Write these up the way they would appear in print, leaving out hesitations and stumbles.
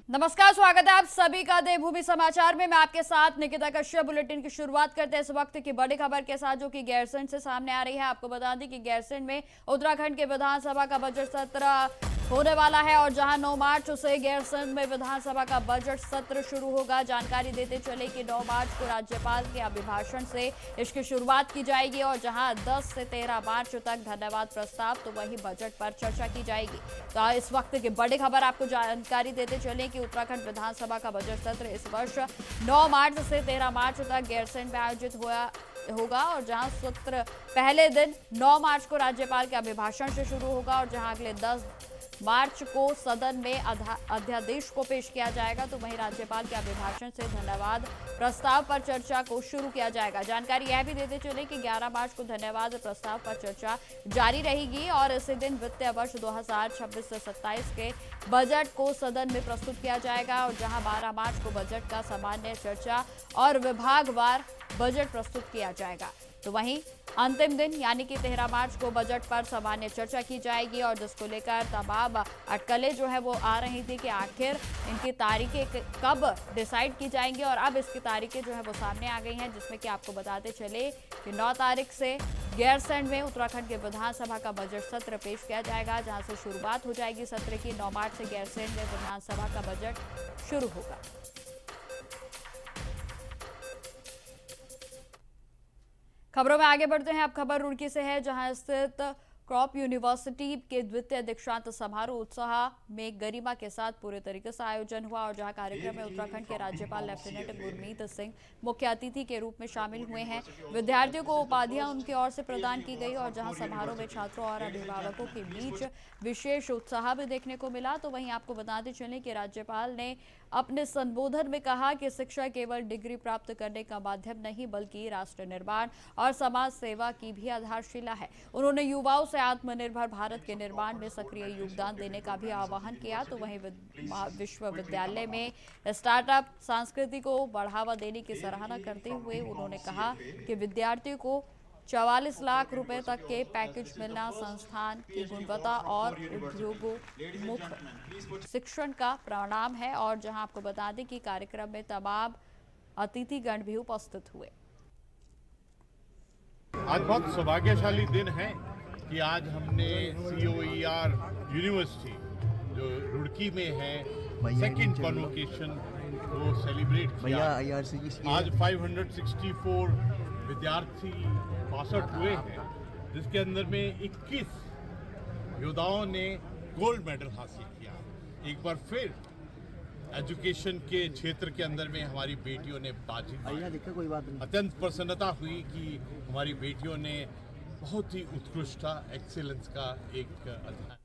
नमस्कार, स्वागत है आप सभी का देवभूमि समाचार में। मैं आपके साथ निकिता कश्यप। बुलेटिन की शुरुआत करते हैं इस वक्त की बड़ी खबर के साथ, जो कि गैरसैंण से सामने आ रही है। आपको बता दें कि गैरसैंण में उत्तराखंड के विधानसभा का बजट सत्र होने वाला है और जहां 9 मार्च से गैरसैंण में विधानसभा का बजट सत्र शुरू होगा। जानकारी देते चले कि 9 मार्च को राज्यपाल के अभिभाषण से इसकी शुरुआत की जाएगी और जहां 10 से 13 मार्च तक धन्यवाद प्रस्ताव तो वही बजट पर चर्चा की जाएगी। तो इस वक्त की बड़ी खबर आपको जानकारी देते चले कि उत्तराखंड विधानसभा का बजट सत्र इस वर्ष 9 मार्च से 13 मार्च तक गैरसैंण में आयोजित होगा और जहां सत्र पहले दिन 9 मार्च को राज्यपाल के अभिभाषण से शुरू होगा और जहां अगले 10 मार्च को सदन में अध्यादेश को पेश किया जाएगा। तो वहीं राज्यपाल के अभिभाषण से धन्यवाद प्रस्ताव पर चर्चा को शुरू किया जाएगा। जानकारी यह भी देते चले कि 11 मार्च को धन्यवाद प्रस्ताव पर चर्चा जारी रहेगी और इसी दिन वित्तीय वर्ष 2026 से 27 के बजट को सदन में प्रस्तुत किया जाएगा और जहां 12 मार्च को बजट का सामान्य चर्चा और विभागवार बजट प्रस्तुत किया जाएगा। तो वहीं अंतिम दिन यानी कि 13 मार्च को बजट पर सामान्य चर्चा की जाएगी और जिसको लेकर तमाम अटकलें जो है वो आ रही थी कि आखिर इनकी तारीखें कब डिसाइड की जाएंगी और अब इसकी तारीखें जो है वो सामने आ गई हैं, जिसमें कि आपको बताते चले कि 9 तारीख से गैरसैंण में उत्तराखंड के विधानसभा का बजट सत्र पेश किया जाएगा, जहां से शुरुआत हो जाएगी सत्र की। 9 मार्च से गैरसैंण में विधानसभा का बजट शुरू होगा। खबरों में आगे बढ़ते हैं। अब खबर रुड़की से है, जहां स्थित क्रॉप यूनिवर्सिटी के द्वितीय दीक्षांत समारोह उत्साह में गरिमा के साथ पूरे तरीके से आयोजन हुआ और जहां कार्यक्रम में उत्तराखंड के राज्यपाल लेफ्टिनेंट गुरमीत सिंह मुख्य अतिथि के रूप में शामिल हुए हैं। विद्यार्थियों को उपाधियां उनकी ओर से प्रदान की गई और जहां समारोह में छात्रों और अभिभावकों के बीच विशेष उत्साह भी देखने को मिला। तो वहीं आपको बताते चलें कि राज्यपाल ने अपने संबोधन में कहा कि शिक्षा केवल डिग्री प्राप्त करने का माध्यम नहीं, बल्कि राष्ट्र निर्माण और समाज सेवा की भी आधारशिला है। उन्होंने युवाओं से आत्मनिर्भर भारत के निर्माण में सक्रिय योगदान देने का भी आह्वान किया। तो वहीं विश्वविद्यालय में स्टार्टअप संस्कृति को बढ़ावा देने की सराहना करते हुए उन्होंने कहा कि विद्यार्थियों को 44 लाख रुपए तक के पैकेज मिलना संस्थान की गुणवत्ता और उद्योगोन्मुख शिक्षण का परिणाम है और जहां आपको बता दें कि कार्यक्रम में तमाम अतिथिगण भी उपस्थित हुए। आज बहुत सौभाग्यशाली दिन है कि आज हमने COER यूनिवर्सिटी जो रुड़की में है सेकंड कॉन्वोकेशन को सेलिब्रेट किया। आज 564 विद्यार्थी पास आउट हुए हैं, जिसके अंदर में 21 योद्धाओं ने गोल्ड मेडल हासिल किया। एक बार फिर एजुकेशन के क्षेत्र के अंदर में हमारी बेटियों ने बाजी मारी। अत्यंत प्रसन्नता हुई कि हमारी बेटियों ने बहुत ही उत्कृष्टता एक्सीलेंस का एक अध्याय।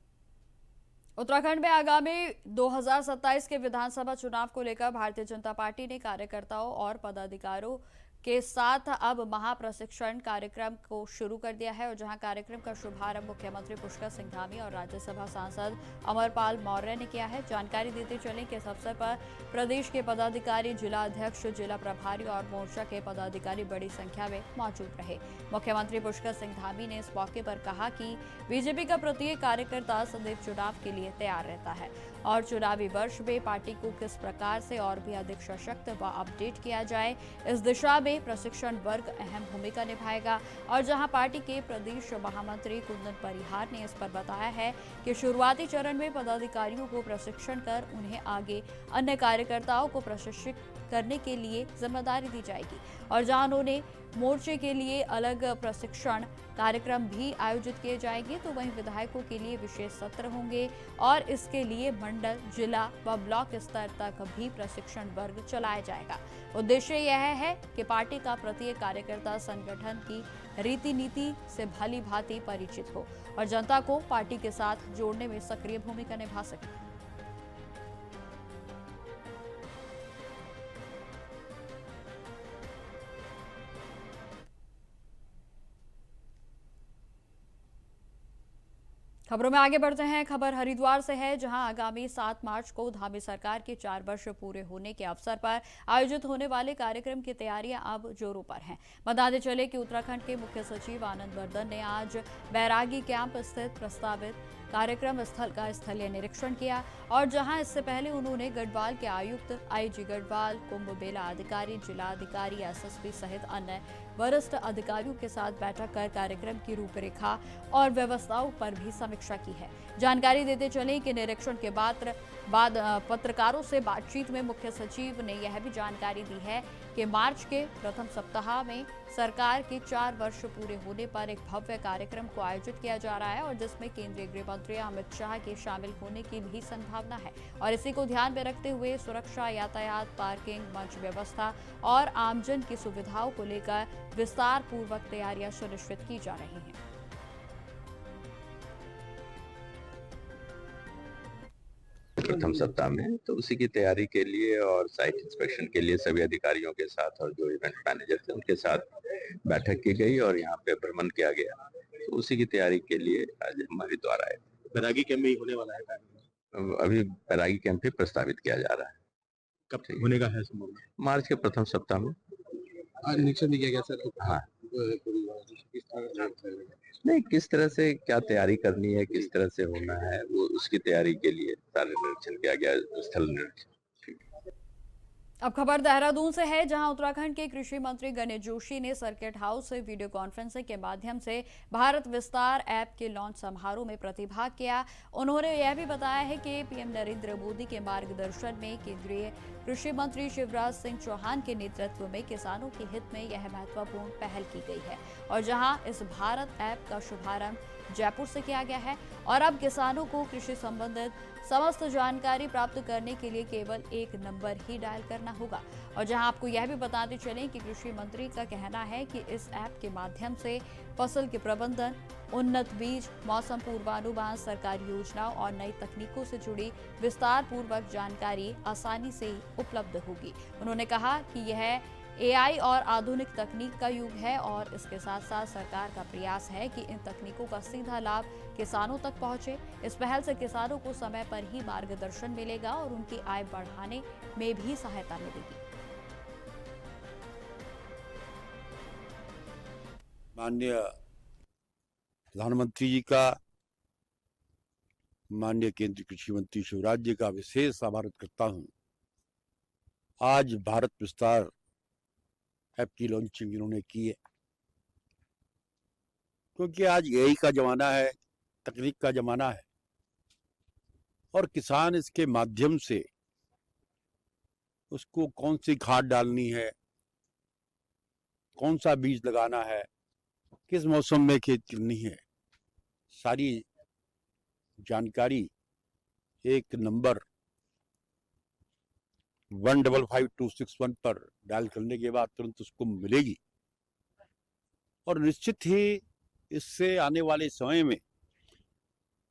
उत्तराखंड में आगामी 2027 के विधानसभा चुनाव को लेकर भारतीय जनता पार्टी ने कार्यकर्ताओं और पदाधिकारियों के साथ अब महाप्रशिक्षण कार्यक्रम को शुरू कर दिया है और जहां कार्यक्रम का शुभारंभ मुख्यमंत्री पुष्कर सिंह धामी और राज्यसभा सांसद अमरपाल मौर्य ने किया है। जानकारी देते चलें कि इस अवसर पर प्रदेश के पदाधिकारी, जिला अध्यक्ष, जिला प्रभारी और मोर्चा के पदाधिकारी बड़ी संख्या में मौजूद रहे। मुख्यमंत्री पुष्कर सिंह धामी ने इस मौके पर कहा कि बीजेपी का प्रत्येक कार्यकर्ता सदैव चुनाव के लिए तैयार रहता है और चुनावी वर्ष में पार्टी को किस प्रकार से और भी अधिक सशक्त व अपडेट किया जाए, इस दिशा में प्रशिक्षण वर्ग अहम भूमिका निभाएगा। और जहां पार्टी के प्रदेश महामंत्री कुंदन परिहार ने इस पर बताया है कि शुरुआती चरण में पदाधिकारियों को प्रशिक्षण कर उन्हें आगे अन्य कार्यकर्ताओं को प्रशिक्षित करने के लिए जिम्मेदारी दी जाएगी और जहां उन्होंने मोर्चे के लिए अलग प्रशिक्षण कार्यक्रम भी आयोजित किए जाएंगे। तो वहीं विधायकों के लिए विशेष सत्र होंगे और इसके लिए मंडल, जिला व ब्लॉक स्तर तक भी प्रशिक्षण वर्ग चलाया जाएगा। उद्देश्य यह है कि पार्टी का प्रत्येक कार्यकर्ता संगठन की रीति नीति से भली भांति परिचित हो और जनता को पार्टी के साथ जोड़ने में सक्रिय भूमिका निभा सके। खबरों में आगे बढ़ते हैं। खबर हरिद्वार से है, जहां आगामी 7 मार्च को धामी सरकार के 4 वर्ष पूरे होने के अवसर पर आयोजित होने वाले कार्यक्रम की तैयारियां अब जोरों पर हैं। बताते चले कि उत्तराखंड के मुख्य सचिव आनंद वर्धन ने आज बैरागी कैंप स्थित प्रस्तावित कार्यक्रम स्थल का स्थलीय निरीक्षण किया और जहां इससे पहले उन्होंने गढ़वाल के आयुक्त, आईजी गढ़वाल, कुंभ मेला अधिकारी, जिलाधिकारी, एसएसपी सहित अन्य वरिष्ठ अधिकारियों के साथ बैठक कर कार्यक्रम की रूपरेखा और व्यवस्थाओं पर भी समीक्षा की है। जानकारी देते चले कि निरीक्षण के बाद पत्रकारों से बातचीत में मुख्य सचिव ने यह भी जानकारी दी है कि मार्च के प्रथम सप्ताह में सरकार के 4 वर्ष पूरे होने पर एक भव्य कार्यक्रम को आयोजित किया जा रहा है और जिसमें केंद्रीय गृह मंत्री अमित शाह के शामिल होने की भी संभावना है और इसी को ध्यान में रखते हुए सुरक्षा, यातायात, पार्किंग, मंच व्यवस्था और आमजन की सुविधाओं को लेकर विस्तार पूर्वक तैयारियां सुनिश्चित की जा रही हैं। प्रथम सप्ताह में, तो उसी की तैयारी के लिए और साइट इंस्पेक्शन के लिए सभी अधिकारियों के साथ और जो इवेंट मैनेजर थे उनके साथ बैठक की गई और यहाँ पे भ्रमण किया गया। तो उसी की तैयारी के लिए आज हमारे द्वारा आए। बैरागी कैंप में ही होने वाला है। अभी बैरागी कैंप भी प्रस्तावित किया जा रहा है। कब होने का है संभव? मार्च के प्रथम सप्ताह में। आज निरीक्षण भी किया गया सर। हाँ, नहीं, किस तरह से क्या तैयारी करनी है, किस तरह से होना है, वो उसकी तैयारी के लिए सारे निरीक्षण किया गया, स्थल निरीक्षण। अब खबर देहरादून से है, जहां उत्तराखंड के कृषि मंत्री गणेश जोशी ने सर्किट हाउस से वीडियो कॉन्फ्रेंसिंग के माध्यम से भारत विस्तार ऐप के लॉन्च समारोह में प्रतिभाग किया। उन्होंने यह भी बताया है कि पीएम नरेंद्र मोदी के मार्गदर्शन में केंद्रीय कृषि मंत्री शिवराज सिंह चौहान के नेतृत्व में किसानों के हित में यह महत्वपूर्ण पहल की गई है और जहां इस भारत ऐप का शुभारंभ जयपुर से किया गया है और अब किसानों को कृषि संबंधित समस्त जानकारी प्राप्त करने के लिए केवल एक नंबर ही डायल करना होगा। और जहां आपको यह भी बताते चलें कि कृषि मंत्री का कहना है कि इस ऐप के माध्यम से फसल के प्रबंधन, उन्नत बीज, मौसम पूर्वानुमान, सरकारी योजनाओं और नई तकनीकों से जुड़ी विस्तार पूर्वक जानकारी आसानी से उपलब्ध होगी। उन्होंने कहा कि यह एआई और आधुनिक तकनीक का युग है और इसके साथ साथ सरकार का प्रयास है कि इन तकनीकों का सीधा लाभ किसानों तक पहुंचे। इस पहल से किसानों को समय पर ही मार्गदर्शन मिलेगा और उनकी आय बढ़ाने में भी सहायता मिलेगी। माननीय प्रधानमंत्री जी का, माननीय केंद्रीय कृषि मंत्री शिवराज जी का विशेष आभार करता हूं। आज भारत विस्तार ऐप की लॉन्चिंग इन्होंने की है, क्योंकि आज एआई का जमाना है, तकनीक का जमाना है और किसान इसके माध्यम से उसको कौन सी खाद डालनी है, कौन सा बीज लगाना है, किस मौसम में खेती करनी है, सारी जानकारी एक नंबर 155261 पर डायल करने के बाद तुरंत उसको मिलेगी और निश्चित ही इससे आने वाले समय में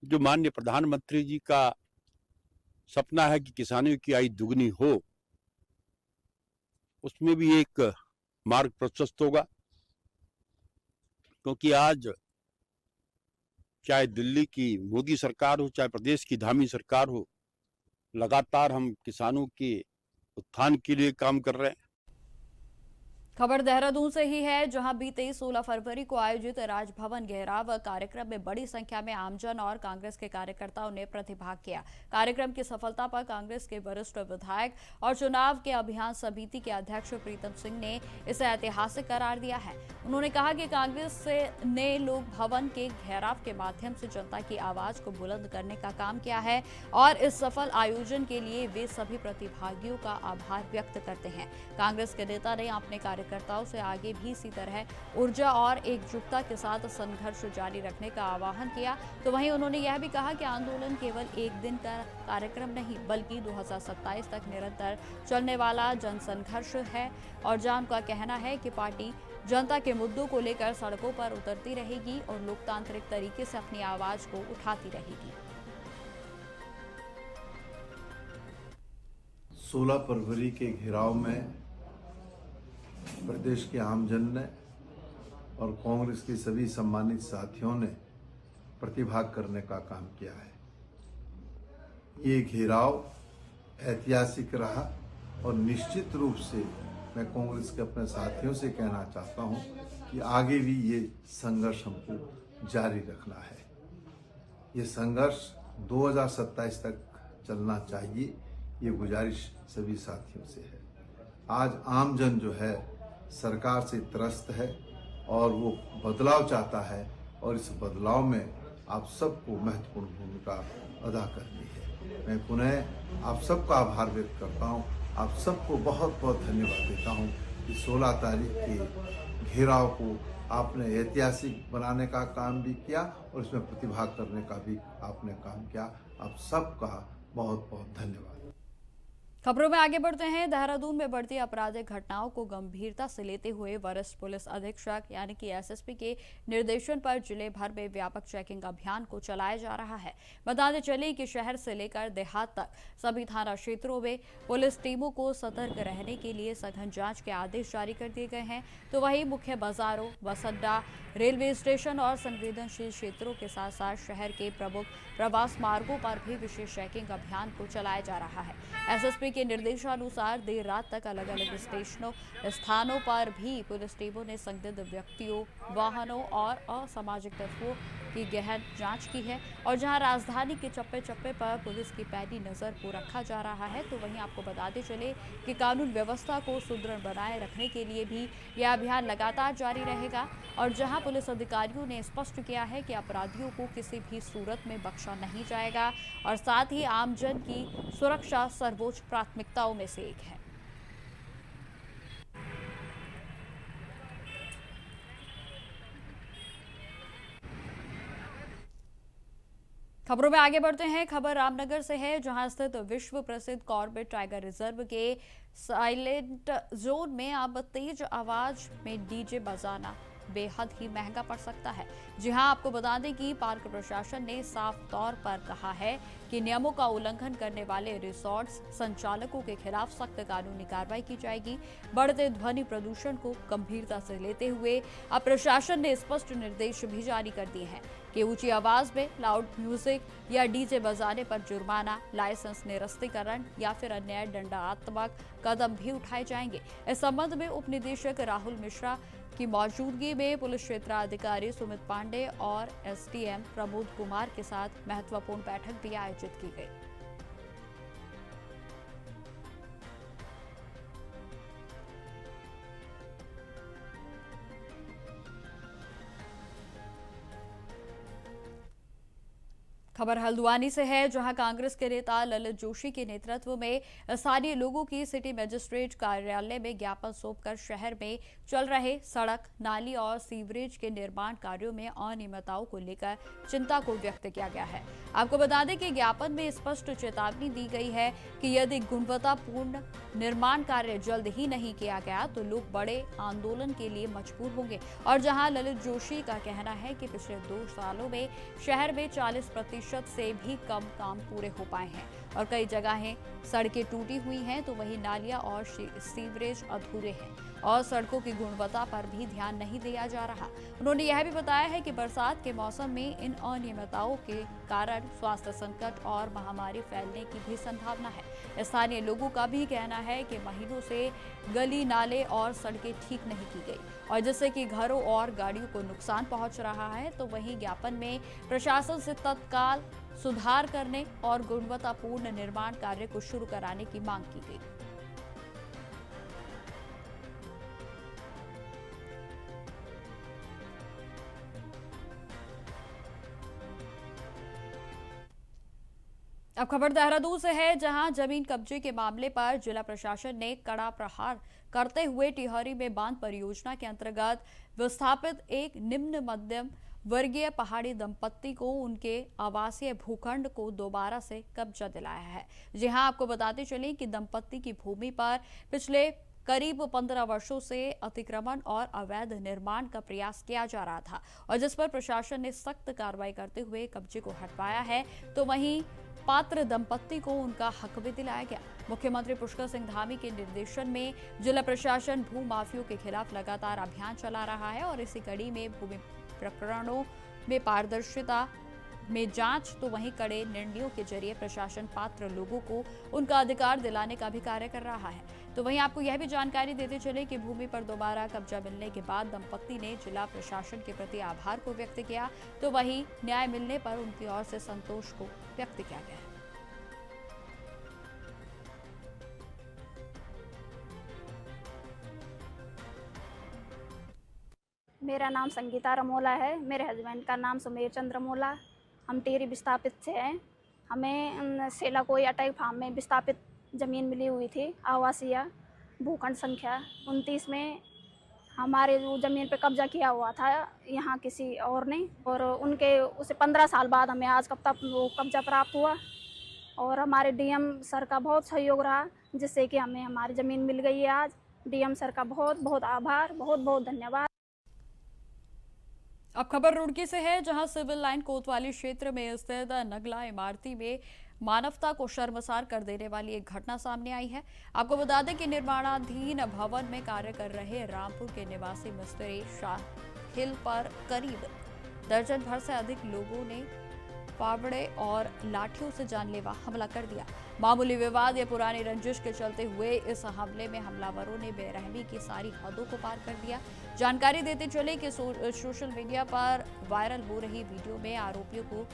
जो माननीय प्रधानमंत्री जी का सपना है कि किसानों की आय दुगनी हो, उसमें भी एक मार्ग प्रशस्त होगा। क्योंकि आज चाहे दिल्ली की मोदी सरकार हो, चाहे प्रदेश की धामी सरकार हो, लगातार हम किसानों के उत्थान के लिए काम कर रहे हैं। खबर देहरादून से ही है, जहां बीते 16 फरवरी को आयोजित राजभवन घेराव कार्यक्रम में बड़ी संख्या में आमजन और कांग्रेस के कार्यकर्ताओं ने प्रतिभाग किया। कार्यक्रम की सफलता पर कांग्रेस के वरिष्ठ विधायक और चुनाव के अभियान समिति के अध्यक्ष प्रीतम सिंह ने इसे ऐतिहासिक करार दिया है। उन्होंने कहा कि कांग्रेस ने लोक भवन के घेराव के माध्यम से जनता की आवाज को बुलंद करने का काम किया है और इस सफल आयोजन के लिए वे सभी प्रतिभागियों का आभार व्यक्त करते हैं। कांग्रेस के नेता ने अपने कार्यकर्ताओं से आगे भी इसी तरह ऊर्जा और एकजुटता के साथ संघर्ष जारी रखने का आह्वान किया। तो वहीं उन्होंने यह भी कहा कि आंदोलन केवल एक दिन का कार्यक्रम नहीं, बल्कि 2027 तक निरंतर चलने वाला जनसंघर्ष है और जहां उनका कहना है कि पार्टी जनता के मुद्दों को लेकर सड़कों पर उतरती रहेगी और लोकतांत्रिक तरीके से अपनी आवाज को उठाती रहेगी। 16 फरवरी के घेराव में प्रदेश के आमजन ने और कांग्रेस के सभी सम्मानित साथियों ने प्रतिभाग करने का काम किया है। ये घेराव ऐतिहासिक रहा और निश्चित रूप से मैं कांग्रेस के अपने साथियों से कहना चाहता हूं कि आगे भी ये संघर्ष हमको जारी रखना है। ये संघर्ष 2027 तक चलना चाहिए, ये गुजारिश सभी साथियों से है। आज आमजन जो है सरकार से त्रस्त है और वो बदलाव चाहता है, और इस बदलाव में आप सबको महत्वपूर्ण भूमिका अदा करनी है। मैं पुनः आप सबका आभार व्यक्त करता हूँ, आप सबको बहुत बहुत धन्यवाद देता हूँ कि 16 तारीख के घेराव को आपने ऐतिहासिक बनाने का काम भी किया और इसमें प्रतिभाग करने का भी आपने काम किया। आप सबका बहुत बहुत धन्यवाद। खबरों में आगे बढ़ते हैं। देहरादून में बढ़ती आपराधिक घटनाओं को गंभीरता से लेते हुए वरिष्ठ पुलिस अधीक्षक यानी कि एसएसपी के निर्देशन पर जिले भर में व्यापक चेकिंग अभियान को चलाया जा रहा है। बताते चले कि शहर से लेकर देहात तक सभी थाना क्षेत्रों में पुलिस टीमों को सतर्क रहने के लिए सघन जांच के आदेश जारी कर दिए गए हैं। तो वहीं मुख्य बाजारों, बस अड्डा, रेलवे स्टेशन और संवेदनशील क्षेत्रों के साथ साथ शहर के प्रमुख प्रवास मार्गों पर भी विशेष चेकिंग अभियान को चलाया जा रहा है। एसएसपी के निर्देशानुसार देर रात तक अलग अलग स्टेशनों स्थानों पर भी पुलिस टीमों ने संदिग्ध व्यक्तियों, वाहनों और असामाजिक तत्वों की गहन जांच की है। और जहां राजधानी के चप्पे चप्पे पर पुलिस की पैनी नजर को रखा जा रहा है, तो वहीं आपको बताते चले कि कानून व्यवस्था को सुदृढ़ बनाए रखने के लिए भी यह अभियान लगातार जारी रहेगा। और जहां पुलिस अधिकारियों ने स्पष्ट किया है कि अपराधियों को किसी भी सूरत में बख्शा नहीं जाएगा और साथ ही आमजन की सुरक्षा सर्वोच्च प्राथमिकताओं में से एक है। खबरों में आगे बढ़ते हैं। खबर रामनगर से है, जहां स्थित विश्व प्रसिद्ध कॉर्बेट टाइगर रिजर्व के साइलेंट जोन में अब तेज आवाज में डीजे बजाना बेहद ही महंगा पड़ सकता है। जी हां, आपको बता दें कि पार्क प्रशासन ने साफ तौर पर कहा है कि नियमों का उल्लंघन करने वाले रिसोर्ट्स संचालकों के खिलाफ सख्त कानूनी कार्रवाई की जाएगी। बढ़ते ध्वनि प्रदूषण को गंभीरता से लेते हुए अब प्रशासन ने स्पष्ट निर्देश भी जारी कर दिए हैं कि ऊंची आवाज में लाउड म्यूजिक या डीजे बजाने पर जुर्माना, लाइसेंस निरस्तीकरण या फिर अन्य दंडात्मक कदम भी उठाए जाएंगे। इस संबंध में उप निदेशक राहुल मिश्रा की मौजूदगी में पुलिस क्षेत्राधिकारी सुमित पांडे और एसडीएम प्रमोद कुमार के साथ महत्वपूर्ण बैठक भी आयोजित की गई। खबर हल्द्वानी से है, जहां कांग्रेस के नेता ललित जोशी के नेतृत्व में स्थानीय लोगों की सिटी मजिस्ट्रेट कार्यालय में ज्ञापन सौंपकर शहर में चल रहे सड़क, नाली और सीवरेज के निर्माण कार्यों में अनियमितताओं को लेकर चिंता को व्यक्त किया गया है। आपको बता दें कि ज्ञापन में स्पष्ट चेतावनी दी गई है कि यदि गुणवत्तापूर्ण निर्माण कार्य जल्द ही नहीं किया गया तो लोग बड़े आंदोलन के लिए मजबूर होंगे। और जहां ललित जोशी का कहना है कि पिछले 2 सालों में शहर में 40% से भी कम काम पूरे हो पाए हैं और कई जगहें सड़कें टूटी हुई हैं, तो वहीं नालियां और सीवरेज अधूरे हैं और सड़कों की गुणवत्ता पर भी ध्यान नहीं दिया जा रहा। उन्होंने यह भी बताया है कि बरसात के मौसम में इन अनियमितताओं के कारण स्वास्थ्य संकट और महामारी फैलने की भी संभावना है। स्थानीय लोगों का भी कहना है कि महीनों से गली, नाले और सड़कें ठीक नहीं की गई और जिससे कि घरों और गाड़ियों को नुकसान पहुंच रहा है। तो वहीं ज्ञापन में प्रशासन से तत्काल सुधार करने और गुणवत्तापूर्ण निर्माण कार्य को शुरू कराने की मांग की गई। अब खबर देहरादून से है, जहां जमीन कब्जे के मामले पर जिला प्रशासन ने कड़ा प्रहार करते हुए टिहरी में बांध परियोजना के अंतर्गत विस्थापित एक निम्न मध्यम वर्गीय पहाड़ी दंपत्ति को उनके आवासीय भूखंड को दोबारा से कब्जा दिलाया है। जी हां, आपको बताते चलें कि दंपत्ति की भूमि पर पिछले करीब 15 वर्षों से अतिक्रमण और अवैध निर्माण का प्रयास किया जा रहा था और जिस पर प्रशासन ने सख्त कार्रवाई करते हुए कब्जे को हटवाया है। तो वहीं पात्र दंपत्ति को उनका हक भी दिलाया गया। मुख्यमंत्री पुष्कर सिंह धामी के निर्देशन में जिला प्रशासन भू माफियों के खिलाफ लगातार अभियान चला रहा है और इसी कड़ी में भूमि प्रकरणों में पारदर्शिता में जांच तो वहीं कड़े निर्णयों के जरिए प्रशासन पात्र लोगों को उनका अधिकार दिलाने का भी कार्य कर रहा है। तो वहीं आपको यह भी जानकारी देते चले कि भूमि पर दोबारा कब्जा मिलने के बाद दंपत्ति ने जिला प्रशासन के प्रति आभार को व्यक्त किया, तो वहीं न्याय मिलने पर उनकी ओर से संतोष को व्यक्त किया गया। मेरा नाम संगीता रमोला है। मेरे हस्बैंड का नाम सुमेर चंद्र रमोला। हम टिहरी विस्थापित से हैं। हमें सेला कोई अटैक फार्म में विस्थापित ज़मीन मिली हुई थी, आवासीय भूखंड संख्या 29 में। हमारे जो ज़मीन पे कब्जा किया हुआ था यहाँ किसी और ने, और उनके उसे 15 साल बाद हमें आज वो कब्जा प्राप्त हुआ। और हमारे डीएम सर का बहुत सहयोग रहा, जिससे कि हमें हमारी ज़मीन मिल गई है आज। डीएम सर का बहुत बहुत आभार, बहुत बहुत धन्यवाद। अब खबर रुड़की से है, जहां सिविल लाइन कोतवाली क्षेत्र में स्थित नगला इमारती में मानवता को शर्मसार कर देने वाली एक घटना सामने आई है। आपको बता दें कि निर्माणाधीन भवन में कार्य कर रहे रामपुर के निवासी मिस्त्री शाहिल पर करीब दर्जन भर से अधिक लोगों ने फावड़े और लाठियों से जानलेवा हमला कर दिया। मामूली विवाद या पुरानी रंजिश के चलते हुए इस हमले में हमलावरों ने बेरहमी की सारी हदों को पार कर दिया। जानकारी देते चले कि सोशल मीडिया पर वायरल हो रही वीडियो में आरोपियों को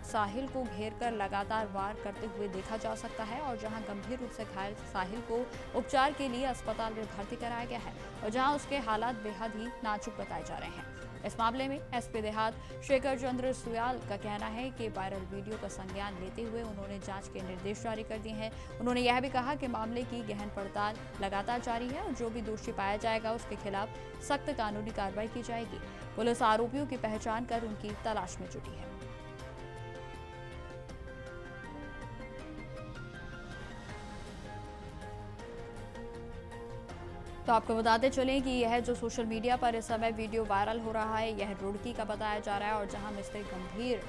साहिल को घेरकर लगातार वार करते हुए देखा जा सकता है, और जहां गंभीर रूप से घायल साहिल को उपचार के लिए अस्पताल में भर्ती कराया गया है, और जहां उसके हालात बेहद ही नाजुक बताए जा रहे हैं। इस मामले में एसपी देहात शेखर चंद्र सुयाल का कहना है कि वायरल वीडियो का संज्ञान लेते हुए उन्होंने जांच के निर्देश जारी कर दिए हैं। उन्होंने यह भी कहा कि मामले की गहन पड़ताल लगातार जारी है, और जो भी दोषी पाया जाएगा उसके खिलाफ सख्त कानूनी कार्रवाई की जाएगी। पुलिस आरोपियों की पहचान कर उनकी तलाश में जुटी है। तो आपको बताते चलें कि यह जो सोशल मीडिया पर इस समय वीडियो वायरल हो रहा है, यह रुड़की का बताया जा रहा है, और जहां मिस्त्री गंभीर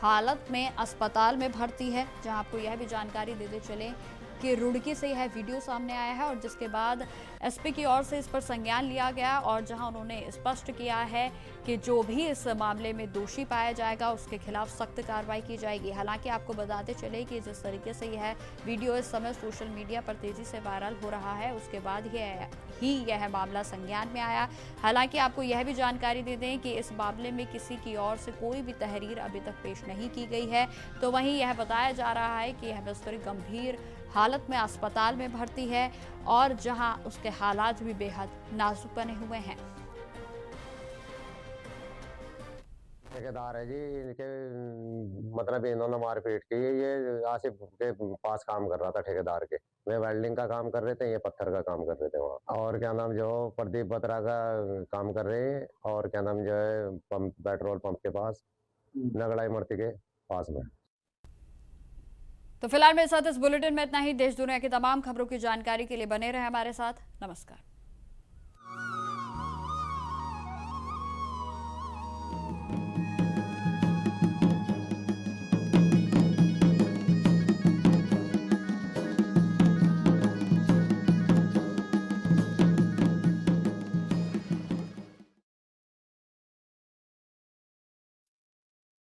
हालत में अस्पताल में भर्ती है। जहां आपको यह भी जानकारी देते चलें कि रुड़की से यह वीडियो सामने आया है, और जिसके बाद एसपी की ओर से इस पर संज्ञान लिया गया, और जहां उन्होंने स्पष्ट किया है कि जो भी इस मामले में दोषी पाया जाएगा उसके खिलाफ सख्त कार्रवाई की जाएगी। हालांकि आपको बताते चले कि जिस तरीके से यह वीडियो इस समय सोशल मीडिया पर तेजी से वायरल हो रहा है, उसके बाद यह मामला संज्ञान में आया। हालांकि आपको यह भी जानकारी दे दें कि इस मामले में किसी की ओर से कोई भी तहरीर अभी तक पेश नहीं की गई है। तो वहीं यह बताया जा रहा है कि यह मिस्त्री गंभीर हालत में अस्पताल में भर्ती है, और जहां उसके हालात भी बेहद नाजुक बने हुए हैं। ठेकेदार है जी, इनके मतलब इन्होंने मारपीट की। ये आसिफ के पास काम कर रहा था ठेकेदार के। वे वेल्डिंग का काम कर रहे थे, ये पत्थर का काम कर रहे थे वहाँ। और क्या नाम जो प्रदीप बत्रा का काम कर रहे हैं, और क्या नाम जो है पंप, पेट्रोल पंप के पास, नगड़ा इमरती के पास में। तो फिलहाल मेरे साथ इस बुलेटिन में इतना ही। देश दुनिया की तमाम खबरों की जानकारी के लिए बने रहे हमारे साथ। नमस्कार।